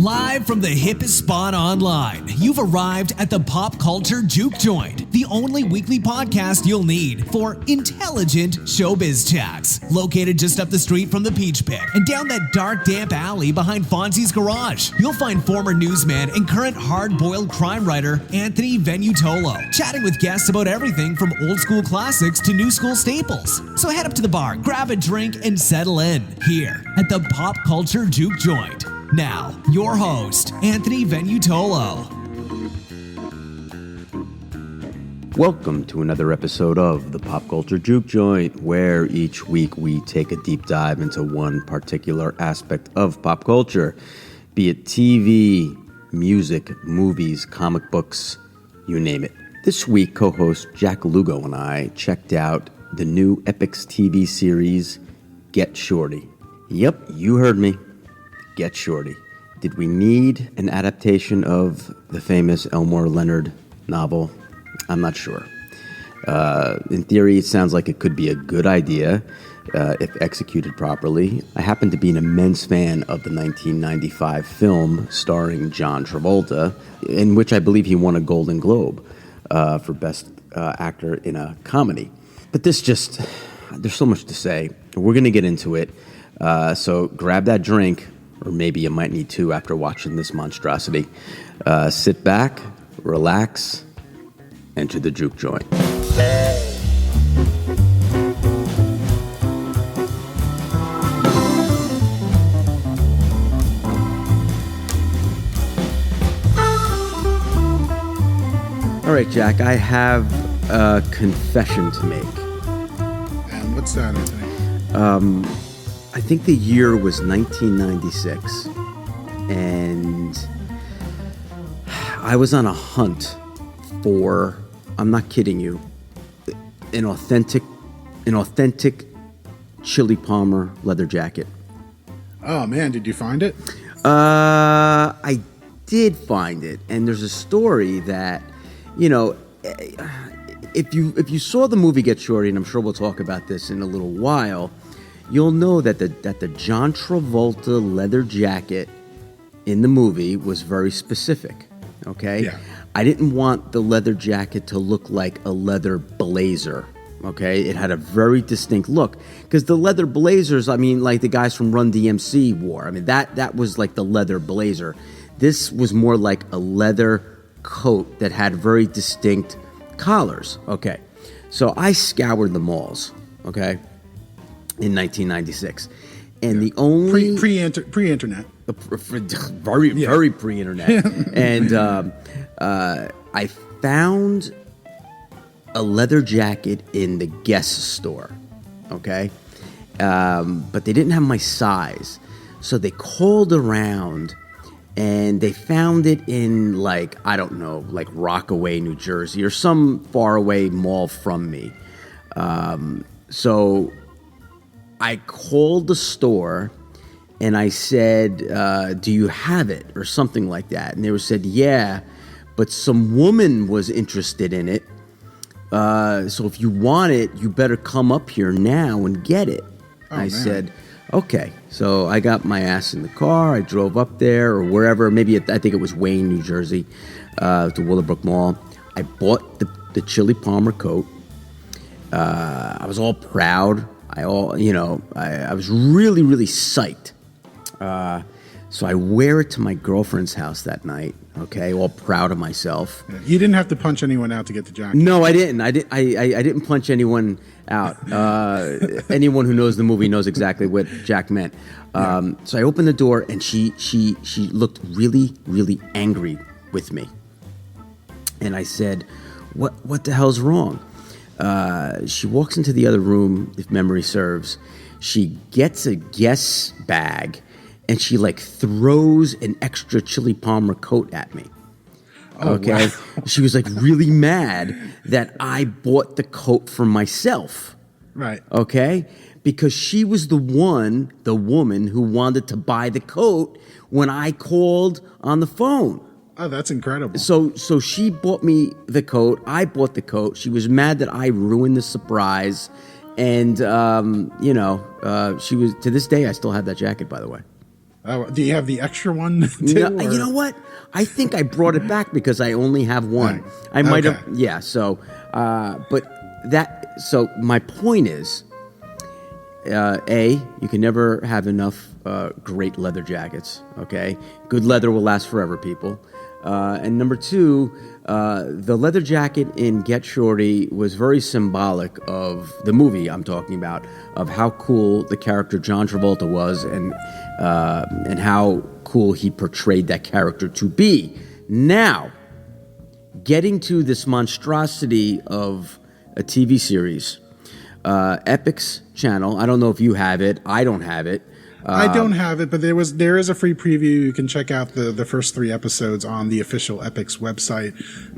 Live from the hippest spot online, you've arrived at the Pop Culture Juke Joint, the only weekly podcast you'll need for intelligent showbiz chats. Located just up the street from the Peach Pit and down that dark, damp alley behind Fonzie's garage, you'll find former newsman and current hard-boiled crime writer Anthony Venutolo, chatting with guests about everything from old-school classics to new-school staples. So head up to the bar, grab a drink, and settle in here at the Pop Culture Juke Joint. Now, your host, Anthony Venutolo. Welcome to another episode of the Pop Culture Juke Joint, where each week we take a deep dive into one particular aspect of pop culture, be it TV, music, movies, comic books, you name it. This week, co-host Jack Lugo and I checked out the new Epix TV series, Get Shorty. Yep, you heard me. Get Shorty. Did we need an adaptation of the famous Elmore Leonard novel? I'm not sure. In theory, it sounds like it could be a good idea if executed properly. I happen to be an immense fan of the 1995 film starring John Travolta, in which I believe he won a Golden Globe for Best Actor in a Comedy. But there's so much to say. We're going to get into it. So grab that drink, or maybe you might need to after watching this monstrosity. Sit back, relax, enter the juke joint. All right, Jack, I have a confession to make. And what's that, Anthony? I think the year was 1996, and I was on a hunt for, I'm not kidding you, an authentic Chli Palmer leather jacket. Oh man, did you find it? I did find it, and there's a story that, if you saw the movie Get Shorty, and I'm sure we'll talk about this in a little while, you'll know that the John Travolta leather jacket in the movie was very specific, okay? Yeah. I didn't want the leather jacket to look like a leather blazer, okay? It had a very distinct look. Because the leather blazers, like the guys from Run DMC wore. That was like the leather blazer. This was more like a leather coat that had very distinct collars, okay? So I scoured the malls, okay? In 1996, and the only pre-internet, very pre-internet, and I found a leather jacket in the Guess store, okay, but they didn't have my size, so they called around, and they found it in like Rockaway, New Jersey, or some faraway mall from me, so I called the store and I said, do you have it? Or something like that. And they said, yeah, but some woman was interested in it. So if you want it, you better come up here now and get it. I said, okay. So I got my ass in the car. I drove up there or wherever. I think it was Wayne, New Jersey, to Willowbrook Mall. I bought the Chli Palmer coat. I was all proud. I was really, really psyched. So I wear it to my girlfriend's house that night, okay, all proud of myself. You didn't have to punch anyone out to get the jacket. No, I didn't. I didn't punch anyone out. Anyone who knows the movie knows exactly what Jack meant. So I opened the door, and she looked really, really angry with me. And I said, what the hell's wrong? She walks into the other room, if memory serves. She gets a Guess bag, and she throws an extra Chli Palmer coat at me. Okay, wow. She was really mad that I bought the coat for myself. Right. Okay, because she was the woman who wanted to buy the coat when I called on the phone. Oh, that's incredible. So she bought me the coat. I bought the coat. She was mad that I ruined the surprise. And, she was, to this day, I still have that jacket, by the way. Do you have the extra one too? No, you know what? I think I brought it back because I only have one. I might have, yeah. So, so my point is, you can never have enough great leather jackets. Okay, good leather will last forever, people. And number two, the leather jacket in Get Shorty was very symbolic of the movie I'm talking about, of how cool the character John Travolta was, and how cool he portrayed that character to be. Now, getting to this monstrosity of a TV series, Epix channel. I don't know if you have it. I don't have it. I don't have it, but there is a free preview. You can check out the first 3 episodes on the official Epix website,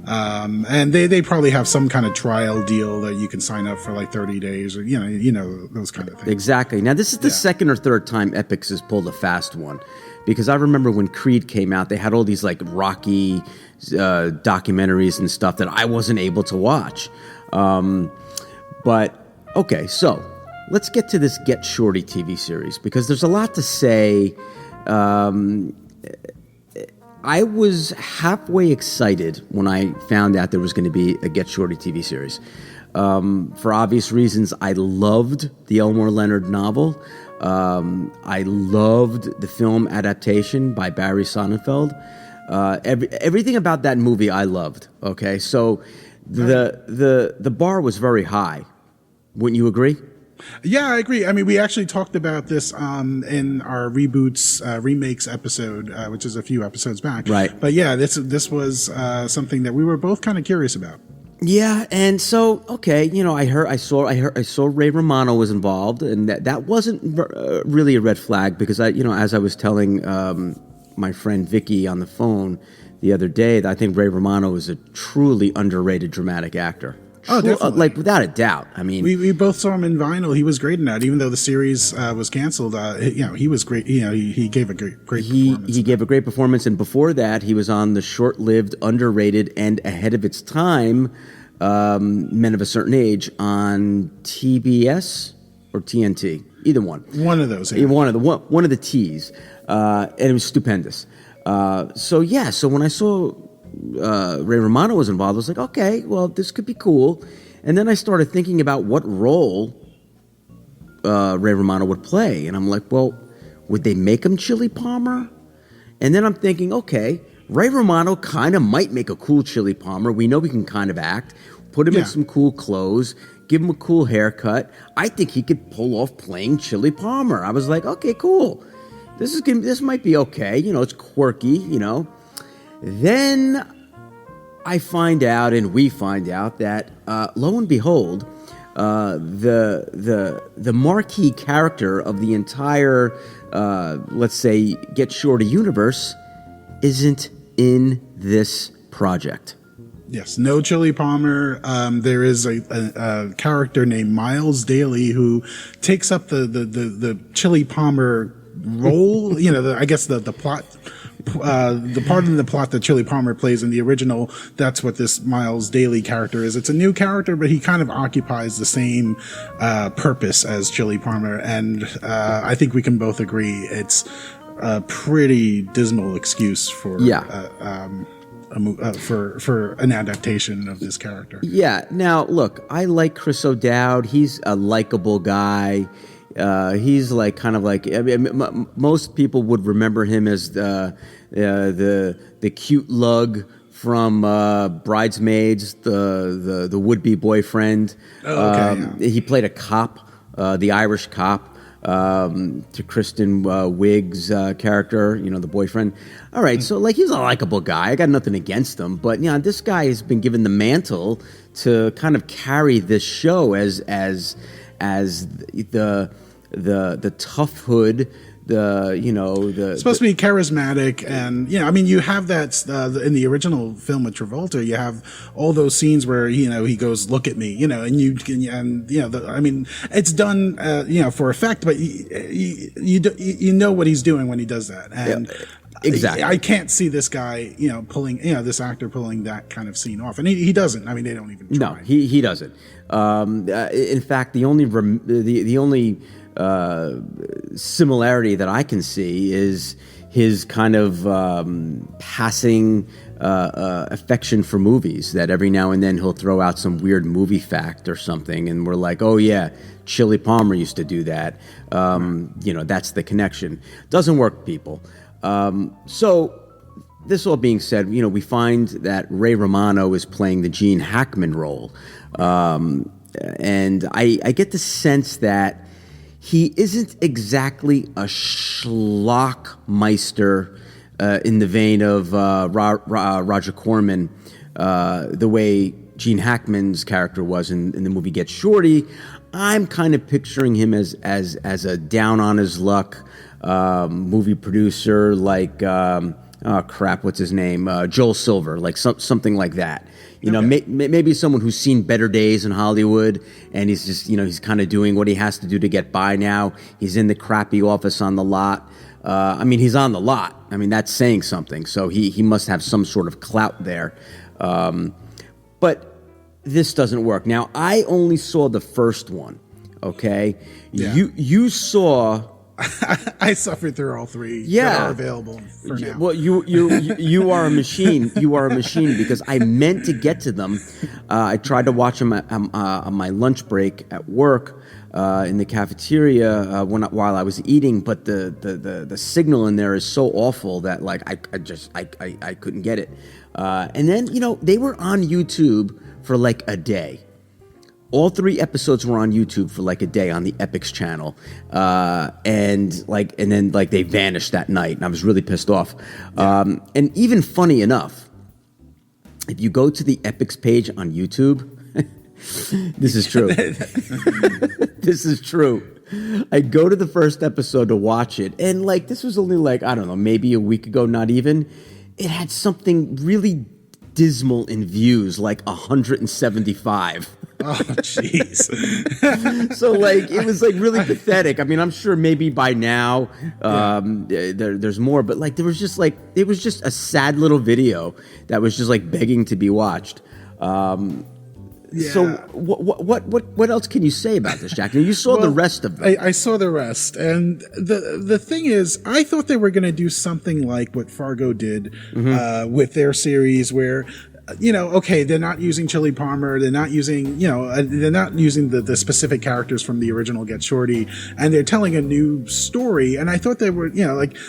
and they probably have some kind of trial deal that you can sign up for like 30 days, or you know those kind of things. Exactly. Now this is the second or third time Epix has pulled a fast one, because I remember when Creed came out, they had all these like Rocky documentaries and stuff that I wasn't able to watch. But okay, so. Let's get to this Get Shorty TV series, because there's a lot to say. I was halfway excited when I found out there was going to be a Get Shorty TV series. For obvious reasons, I loved the Elmore Leonard novel. I loved the film adaptation by Barry Sonnenfeld. Everything about that movie I loved. Okay, so the bar was very high. Wouldn't you agree? Yeah, I agree. I mean, we actually talked about this in our reboots, remakes episode, which is a few episodes back. Right. But yeah, this was something that we were both kind of curious about. Yeah, and so okay, I saw Ray Romano was involved, and that wasn't really a red flag, because as I was telling my friend Vicky on the phone the other day, that I think Ray Romano is a truly underrated dramatic actor. Oh, definitely. Like without a doubt. I mean, we both saw him in Vinyl. He was great in that, even though the series was canceled. He was great. He gave a great performance. He gave a great performance, and before that, he was on the short-lived, underrated, and ahead of its time, Men of a Certain Age on TBS or TNT, either one. One of those. Yeah. One of the T's, and it was stupendous. So when I saw Ray Romano was involved, I was like, okay, well, this could be cool. And then I started thinking about what role Ray Romano would play. And I'm like, well, would they make him Chli Palmer? And then I'm thinking, okay, Ray Romano kind of might make a cool Chli Palmer. We know he can kind of act. Put him in some cool clothes. Give him a cool haircut. I think he could pull off playing Chli Palmer. I was like, okay, cool. This might be okay. It's quirky, Then I find out, and we find out, that lo and behold, the marquee character of the entire, let's say, Get Shorty universe isn't in this project. Yes, no Chli Palmer. There is a character named Miles Daly who takes up the Chli Palmer role. I guess the plot. The part in the plot that Chli Palmer plays in the original, that's what this Miles Daly character is. It's a new character, but he kind of occupies the same purpose as Chli Palmer, and I think we can both agree it's a pretty dismal excuse for for an adaptation of this character. Yeah. Now, look, I like Chris O'Dowd. He's a likable guy. He's like kind of like, I mean, most people would remember him as the cute lug from Bridesmaids, the would-be boyfriend. Oh, okay, He played a cop, the Irish cop, to Kristen Wiig's character, the boyfriend. All right, so like he's a likable guy. I got nothing against him, but this guy has been given the mantle to kind of carry this show as the tough hood, it's supposed to be charismatic, and you have that in the original film with Travolta. You have all those scenes where he goes, "Look at me," it's done for effect, but you know what he's doing when he does that, and. Yeah. Exactly. I can't see this guy, pulling, this actor pulling that kind of scene off, and he doesn't. I mean, they don't even try. No, he doesn't. In fact, the only similarity that I can see is his kind of passing affection for movies, that every now and then he'll throw out some weird movie fact or something, and we're like, oh yeah, Chli Palmer used to do that. That's the connection. Doesn't work, people. So this all being said, we find that Ray Romano is playing the Gene Hackman role. And I get the sense that he isn't exactly a schlockmeister in the vein of Roger Corman, the way Gene Hackman's character was in the movie Get Shorty. I'm kind of picturing him as a down on his luck movie producer, like what's his name? Joel Silver, like something like that. Maybe someone who's seen better days in Hollywood, and he's just, he's kind of doing what he has to do to get by now. He's in the crappy office on the lot. He's on the lot. That's saying something. So he must have some sort of clout there. But this doesn't work. Now, I only saw the first one, okay? Yeah. You saw... I suffered through all three that are available for now. Well, you are a machine. You are a machine, because I meant to get to them. I tried to watch them on my lunch break at work in the cafeteria while I was eating, but the signal in there is so awful that I couldn't get it. And then they were on YouTube for like a day. All 3 episodes were on YouTube for like a day on the Epix channel, and then they vanished that night, and I was really pissed off. And even funny enough, if you go to the Epix page on YouTube, this is true. This is true. I go to the first episode to watch it, and this was only I don't know, maybe a week ago, not even. It had something really dismal in views, 175. Oh, jeez. So it was really pathetic. I'm sure maybe by now there's more, but it was just a sad little video that was just begging to be watched. So what else can you say about this, Jack? You saw the rest of them. I saw the rest, and the thing is, I thought they were going to do something like what Fargo did with their series, where they're not using Chli Palmer, they're not using the specific characters from the original Get Shorty, and they're telling a new story. And I thought they were,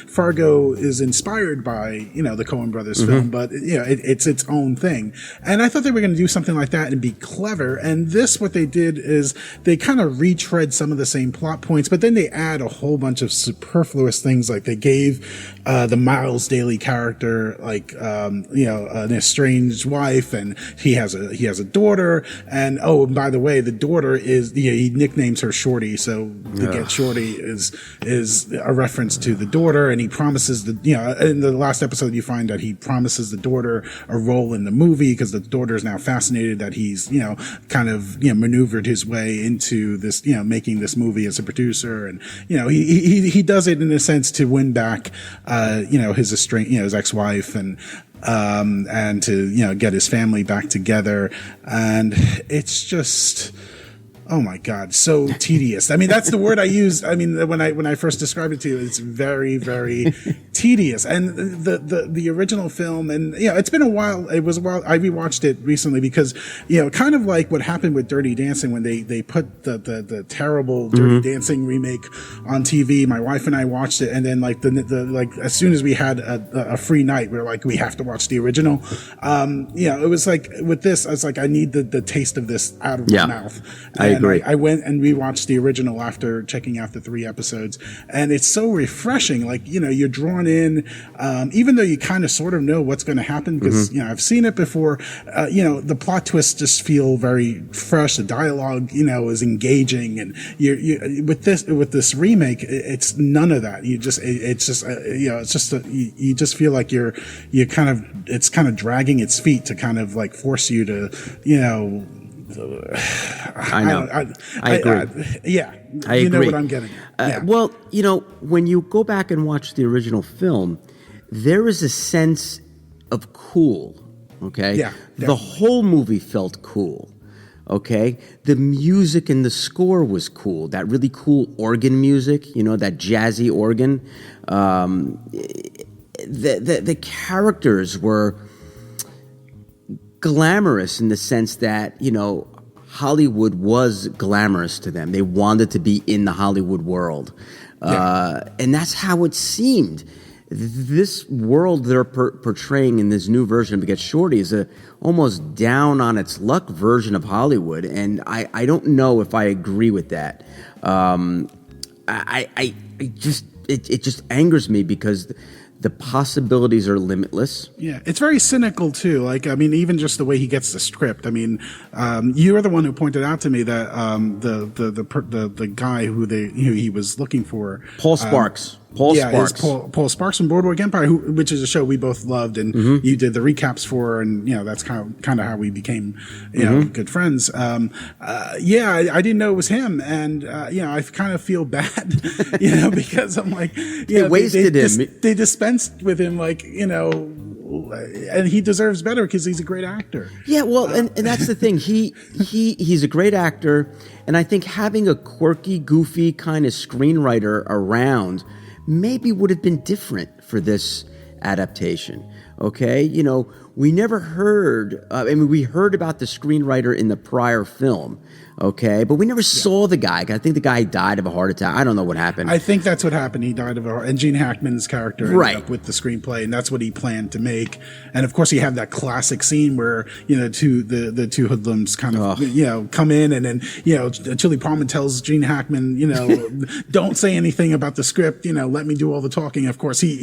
Fargo is inspired by, the Coen brothers film, but it's its own thing. And I thought they were going to do something like that and be clever. And this, what they did is they kind of retread some of the same plot points, but then they add a whole bunch of superfluous things. Like they gave the Miles Daly character an estranged wife, and he has a daughter, and by the way, the daughter is he nicknames her Shorty, so the Get Shorty is a reference to the daughter, and he promises in the last episode you find that he promises the daughter a role in the movie, because the daughter is now fascinated that he's maneuvered his way into this making this movie as a producer, and he does it in a sense to win back his ex-wife, and to get his family back together. And it's just, oh my God, so tedious. That's the word I used. When I first described it to you, it's very, very tedious. And the original film, and it's been a while. It was a while. I rewatched it recently because kind of like what happened with Dirty Dancing when they put the terrible Dirty Dancing remake on TV. My wife and I watched it, and then as soon as we had a free night, we were like, we have to watch the original. It was like with this, I was like, I need the taste of this out of my mouth. I agree. I went and rewatched the original after checking out the 3 episodes, and it's so refreshing. You're drawn in, even though you kind of sort of know what's going to happen because I've seen it before. The plot twists just feel very fresh. The dialogue, is engaging, and you with this remake, it's none of that. You just feel like it's kind of dragging its feet to kind of force you to I know. I agree. I agree. Know what I'm getting at. Well, when you go back and watch the original film, there is a sense of cool, okay? Yeah. The whole movie felt cool. Okay, the music and the score was cool. That really cool organ music, that jazzy organ. The characters were glamorous in the sense that Hollywood was glamorous to them. They wanted to be in the Hollywood world, and that's how it seemed. This world they're portraying in this new version of Get Shorty is a almost down on its luck version of Hollywood, and I don't know if I agree with that. It just angers me because the possibilities are limitless. Yeah, it's very cynical too. Like, I mean, even just the way he gets the script. I mean, you are the one who pointed out to me that the guy who he was looking for, Paul Sparks. Paul Sparks from Boardwalk Empire, which is a show we both loved, and you did the recaps for, and that's kind of how we became good friends. I didn't know it was him, and I kind of feel bad, because I'm like, they wasted him. They dispensed with him, and he deserves better because he's a great actor. Yeah, well, and that's the thing. He's a great actor, and I think having a quirky, goofy kind of screenwriter around maybe would have been different for this adaptation. Okay, we never heard. We heard about the screenwriter in the prior film. Okay, but we never saw the guy. I think the guy died of a heart attack. I don't know what happened. I think that's what happened. He died of a heart. And Gene Hackman's character ended up with the screenplay, and that's what he planned to make. And of course, he had that classic scene where the two hoodlums kind of come in, and then Chli Palmer tells Gene Hackman, don't say anything about the script. Let me do all the talking. Of course, he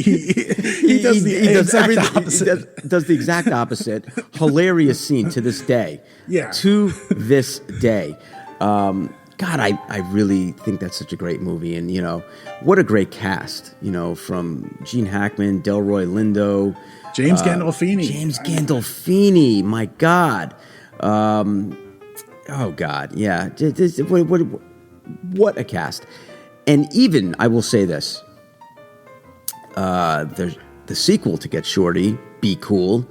does the exact opposite. He does the exact opposite. Hilarious scene to this day. Yeah. To this day. God, I really think that's such a great movie, and what a great cast. From Gene Hackman, Delroy Lindo, James Gandolfini. My God. Oh God, yeah. What a cast. And even I will say this: there's the sequel to Get Shorty, Be Cool,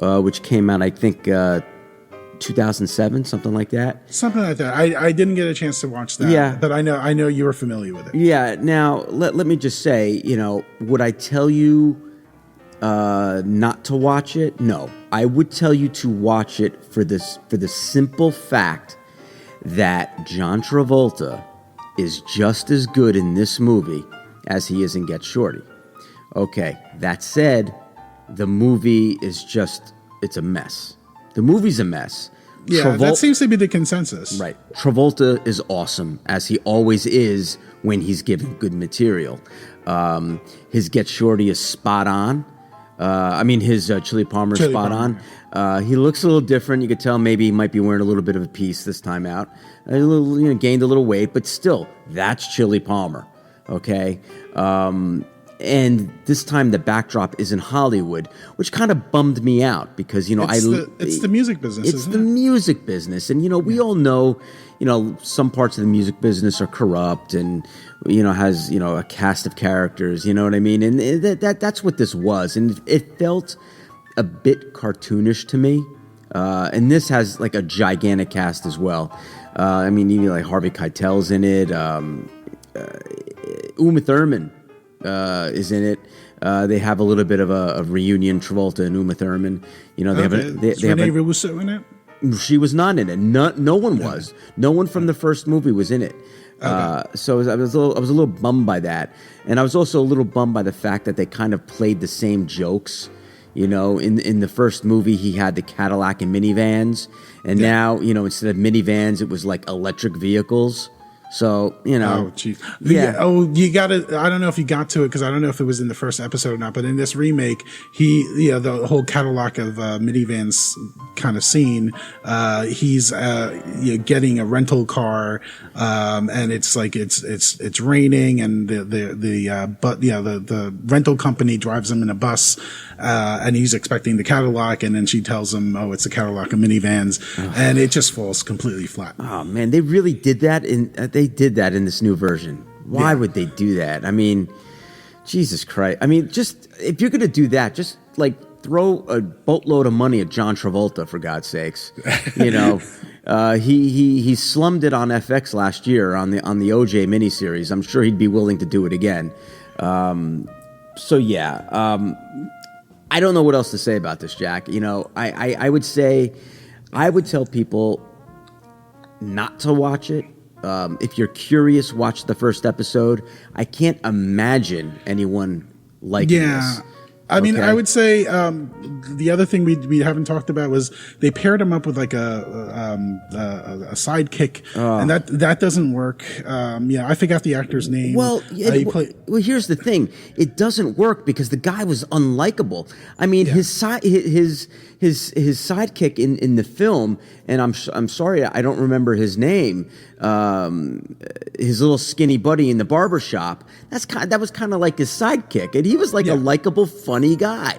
which came out, I think, 2007, something like that. Something like that. I didn't get a chance to watch that, but I know you were familiar with it. Yeah. Now let me just say, would I tell you not to watch it? No, I would tell you to watch it for the simple fact that John Travolta is just as good in this movie as he is in Get Shorty. Okay. That said, the movie is it's a mess. The movie's a mess. Yeah, that seems to be the consensus. Right. Travolta is awesome, as he always is when he's given good material. His Get Shorty is spot on. His Chli Palmer is spot on. He looks a little different. You could tell maybe he might be wearing a little bit of a piece this time out. Gained a little weight, but still, that's Chli Palmer. Okay. And this time the backdrop is in Hollywood, which kind of bummed me out because, it's the music business, It's the music business. And, we all know, some parts of the music business are corrupt and, has, a cast of characters, you know what I mean? And that's what this was. And it felt a bit cartoonish to me. And this has like a gigantic cast as well. Even like Harvey Keitel's in it. Uma Thurman is in it. They have a little bit of a reunion, Travolta and Uma Thurman. Is Renee Russo in it? She was not in it. No one was. No one from the first movie was in it. So I was a little bummed by that, and I was also a little bummed by the fact that they kind of played the same jokes. In the first movie, he had the Cadillac and minivans, and now instead of minivans, it was like electric vehicles. So, Oh, geez. You got to, I don't know if you got to it because I don't know if it was in the first episode or not, but in this remake, the whole Cadillac of minivans kind of scene, he's getting a rental car, and it's like, it's raining and the rental company drives him in a bus, and he's expecting the Cadillac, and then she tells him, oh, it's a Cadillac of minivans, and it just falls completely flat. Oh man, they really did that they did that in this new version. Why would they do that? Jesus Christ. Just if you're going to do that, just like throw a boatload of money at John Travolta, for God's sakes. He slummed it on FX last year on the OJ miniseries. I'm sure he'd be willing to do it again. So yeah, I don't know what else to say about this, Jack. You know, I would say, I would tell people not to watch it. If you're curious, watch the first episode. I can't imagine anyone liking this. I mean, I would say the other thing we haven't talked about was they paired him up with like a sidekick, and that doesn't work. I forgot the actor's name. Well, here's the thing: it doesn't work because the guy was unlikable. I mean, his sidekick in the film, and I'm sorry, I don't remember his name. His little skinny buddy in the barbershop. That was kind of like his sidekick, and he was like a likable, funny guy.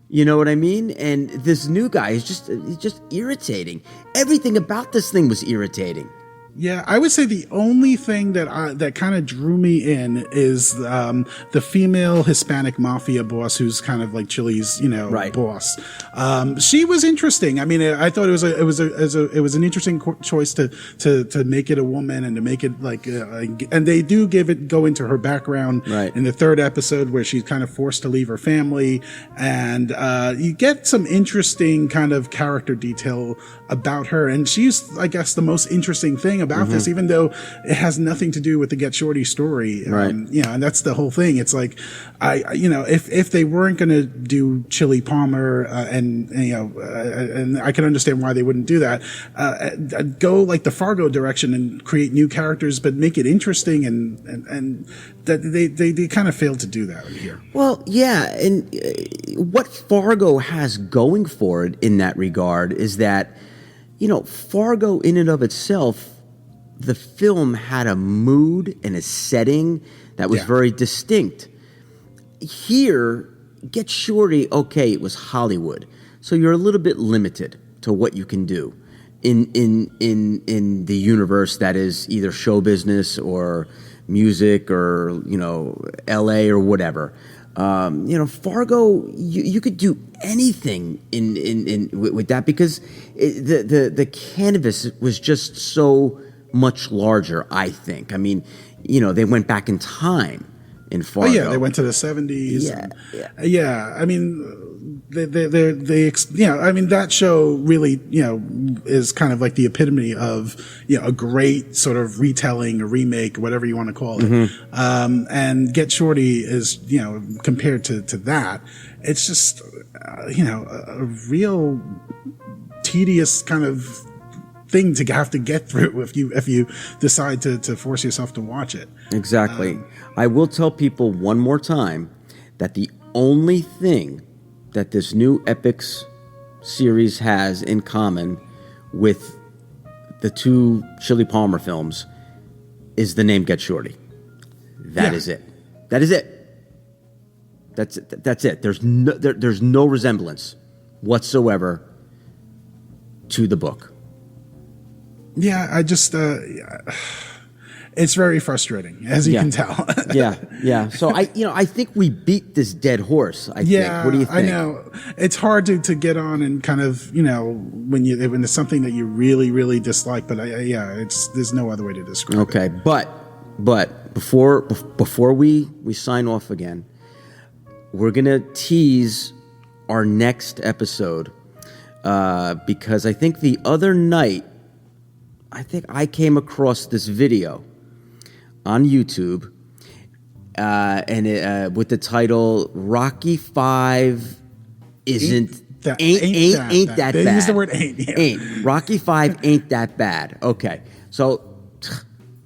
You know what I mean? And this new guy is just irritating. Everything about this thing was irritating. Yeah, I would say the only thing that kind of drew me in is the female Hispanic mafia boss, who's kind of like Chli's, boss. She was interesting. I mean, I thought it was an interesting choice to make it a woman and to make it like, and they do go into her background in the third episode where she's kind of forced to leave her family, and you get some interesting kind of character detail about her, and she's, I guess, the most interesting thing about this, even though it has nothing to do with the Get Shorty story. And that's the whole thing. It's like, if they weren't going to do Chli Palmer, and I can understand why they wouldn't do that, go like the Fargo direction and create new characters, but make it interesting, and that they kind of failed to do that here. Well, yeah, and what Fargo has going for it in that regard is that, Fargo in and of itself, the film had a mood and a setting that was very distinct. Here, Get Shorty, okay, it was Hollywood, so you're a little bit limited to what you can do in the universe that is either show business or music or LA or whatever. Fargo, you could do anything with that because the canvas was just so much larger, I think. I mean, they went back in time in Fargo. Oh yeah, they went to the 70s. Yeah. I mean, I mean, that show really, is kind of like the epitome of, a great sort of retelling, a remake, whatever you want to call it. And Get Shorty is, compared to that, it's just, a real tedious kind of thing to have to get through if you decide to force yourself to watch it. Exactly. I will tell people one more time that the only thing that this new Epix series has in common with the two Chli Palmer films is the name Get Shorty. That is it. That is it. That's it. There's no resemblance whatsoever to the book. Yeah, I just it's very frustrating, as you can tell. Yeah. So I think we beat this dead horse. I think. What do you think? I know it's hard to get on and kind of when it's something that you really really dislike. But there's no other way to describe it. Okay, but before we sign off again, we're gonna tease our next episode because I think the other night I came across this video on YouTube, and it, with the title "Rocky V ain't that bad." They use the word "ain't." Yeah. Ain't Rocky V ain't that bad. Okay, so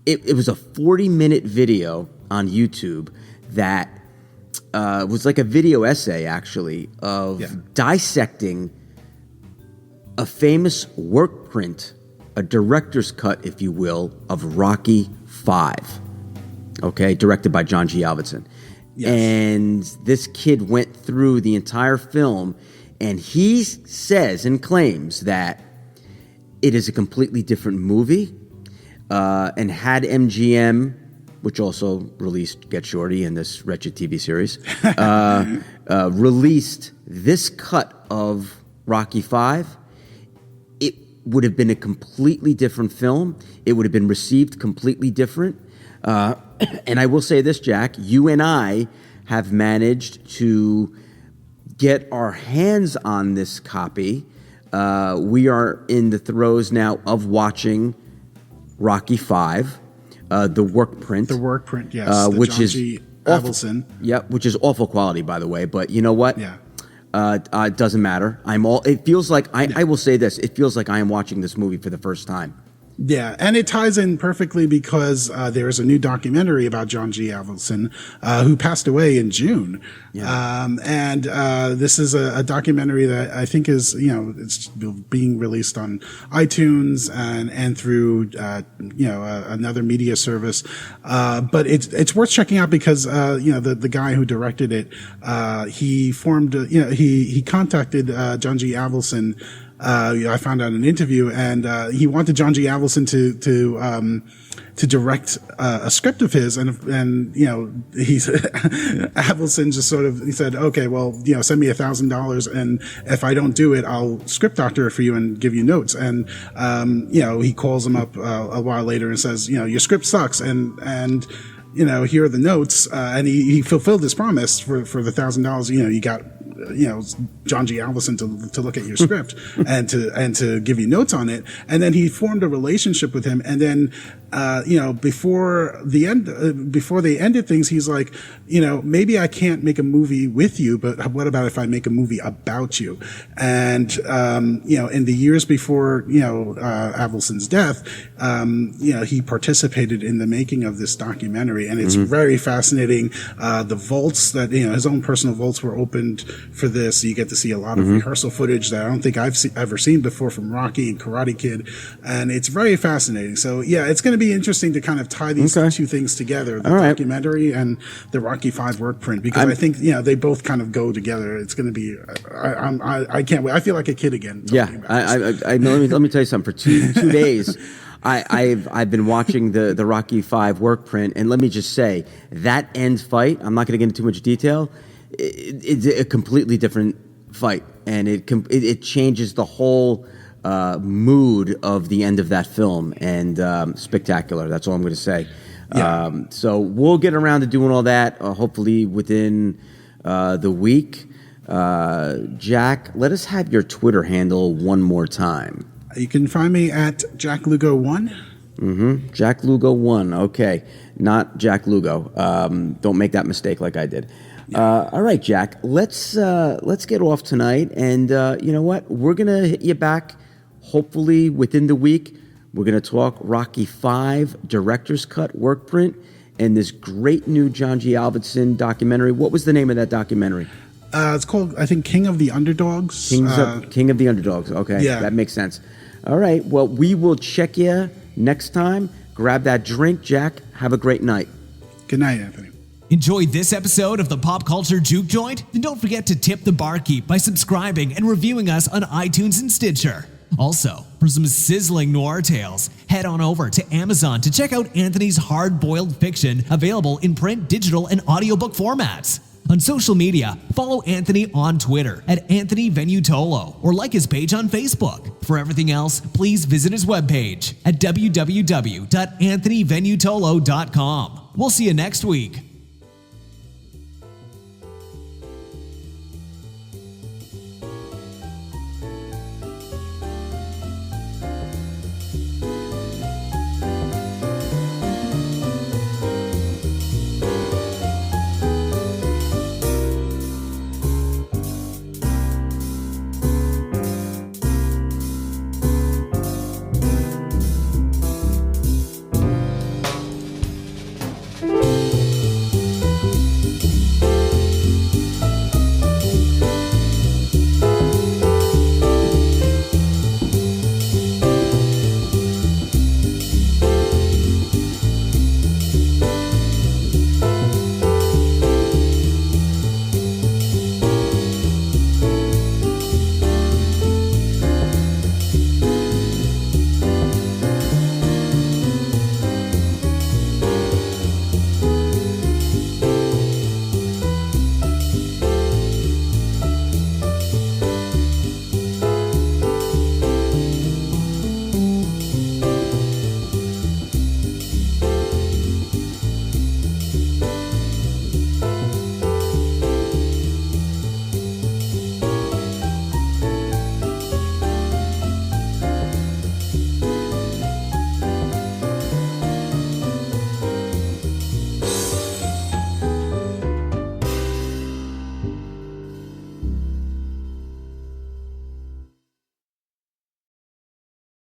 it was a 40-minute video on YouTube that was like a video essay, actually, of dissecting a famous work print, a director's cut, if you will, of Rocky V. Okay, directed by John G. Avildsen. Yes. And this kid went through the entire film, and he says and claims that it is a completely different movie, and had MGM, which also released Get Shorty and this wretched TV series, released this cut of Rocky V, would have been a completely different film. It would have been received completely different. And I will say this, Jack, you and I have managed to get our hands on this copy. We are in the throes now of watching Rocky V, the work print. The work print, yes. Which is Avildsen. Yep, which is awful quality, by the way. But you know what? Yeah. It doesn't matter. It feels like I will say this. It feels like I am watching this movie for the first time. Yeah, and it ties in perfectly because there is a new documentary about John G. Avildsen, who passed away in June. Yeah. And this is a documentary that I think is, it's being released on iTunes and through, another media service. But it's worth checking out because, the guy who directed it, he formed, he contacted John G. Avildsen. I found out in an interview, and he wanted John G. Avildsen to direct a script of his, and he's Avildsen just he said, okay, well, send me $1,000, and if I don't do it, I'll script doctor it for you and give you notes. And he calls him up a while later and says, your script sucks, and here are the notes, and he fulfilled his promise for the $1,000. You got John G. Avildsen to look at your script and to give you notes on it. And then he formed a relationship with him. And then, before they ended things, he's like, maybe I can't make a movie with you, but what about if I make a movie about you? And, in the years before, Avildsen's death, he participated in the making of this documentary, and it's very fascinating. The vaults that, his own personal vaults were opened for this. So you get to see a lot of rehearsal footage that I don't think I've ever seen before from Rocky and Karate Kid. And it's very fascinating. So yeah, it's going to be interesting to kind of tie these two things together, the documentary and the Rocky V work print, because I think, they both kind of go together. It's going to be, I can't wait. I feel like a kid again. Yeah. I know. Let me tell you something. For two days, I've been watching the Rocky V work print, and let me just say that end fight, I'm not going to get into too much detail. It's a completely different fight, and it changes the whole mood of the end of that film, and spectacular. That's all I'm going to say. Yeah. So we'll get around to doing all that, hopefully within the week. Jack, let us have your Twitter handle one more time. You can find me at Jack Lugo 1. Jack Lugo 1. Okay, not Jack Lugo. Don't make that mistake like I did. All right, Jack. Let's get off tonight, and you know what? We're gonna hit you back. Hopefully within the week, we're gonna talk Rocky V director's cut work print and this great new John G. Avildsen documentary. What was the name of that documentary? It's called, I think, King of the Underdogs. King of the Underdogs. Okay, yeah, that makes sense. All right. Well, we will check you next time. Grab that drink, Jack. Have a great night. Good night, Anthony. Enjoyed this episode of the Pop Culture Juke Joint? Then don't forget to tip the barkeep by subscribing and reviewing us on iTunes and Stitcher. Also, for some sizzling noir tales, head on over to Amazon to check out Anthony's hard-boiled fiction, available in print, digital, and audiobook formats. On social media, follow Anthony on Twitter at Anthony Venutolo or like his page on Facebook. For everything else, please visit his webpage at www.anthonyvenutolo.com. We'll see you next week.